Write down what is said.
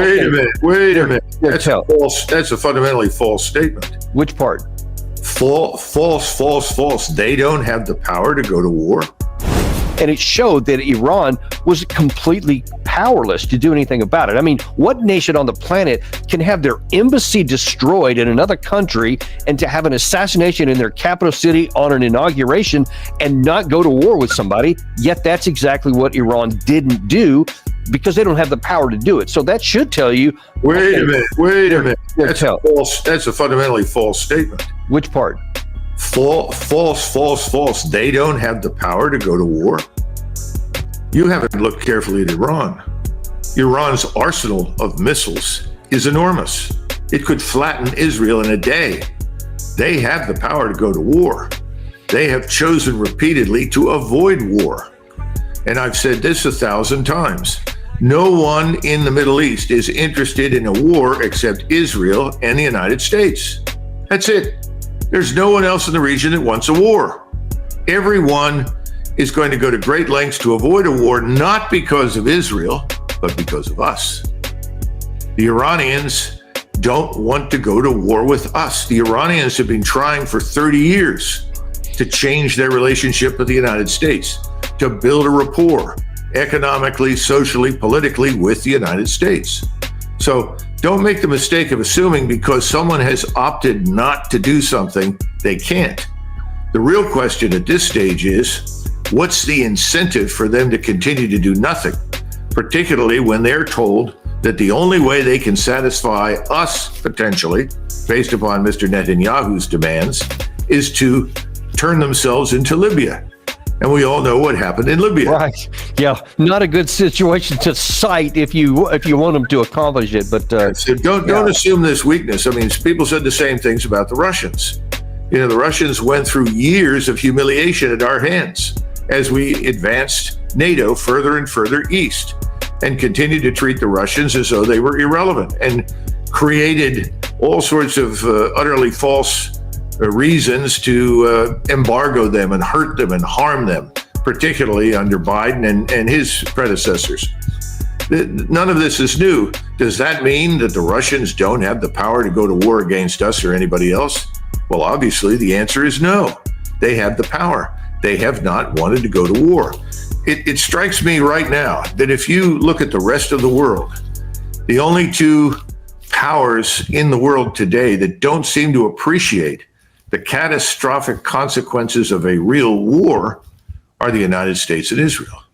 Wait a minute. Wait a minute. That's tell. false. That's a fundamentally false statement. Which part? False. They don't have the power to go to war. And it showed that Iran was completely powerless to do anything about it. I mean, what nation on the planet can have their embassy destroyed in another country and to have an assassination in their capital city on an inauguration and not go to war with somebody? Yet that's exactly what Iran didn't do, because they don't have the power to do it. So that should tell you. Wait a minute. That's tell. false. That's a fundamentally false statement. Which part? False. They don't have the power to go to war. You haven't looked carefully at Iran. Iran's arsenal of missiles is enormous. It could flatten Israel in a day. They have the power to go to war. They have chosen repeatedly to avoid war. And I've said this 1,000 times. No one in the Middle East is interested in a war except Israel and the United States. That's it. There's no one else in the region that wants a war. Everyone is going to go to great lengths to avoid a war, not because of Israel, but because of us. The Iranians don't want to go to war with us. The Iranians have been trying for 30 years to change their relationship with the United States, to build a rapport economically, socially, politically with the United States. So don't make the mistake of assuming because someone has opted not to do something, they can't. The real question at this stage is, what's the incentive for them to continue to do nothing, particularly when they're told that the only way they can satisfy us, potentially, based upon Mr. Netanyahu's demands, is to turn themselves into Libya. And we all know what happened in Libya. Right. Yeah. Not a good situation to cite if you want them to accomplish it. But so don't assume this weakness. I mean, people said the same things about the Russians. You know, the Russians went through years of humiliation at our hands as we advanced NATO further and further east, and continued to treat the Russians as though they were irrelevant, and created all sorts of utterly false reasons to embargo them and hurt them and harm them, particularly under Biden and his predecessors. None of this is new. Does that mean that the Russians don't have the power to go to war against us or anybody else? Well, obviously, the answer is no. They have the power. They have not wanted to go to war. It strikes me right now that if you look at the rest of the world, the only two powers in the world today that don't seem to appreciate the catastrophic consequences of a real war are the United States and Israel.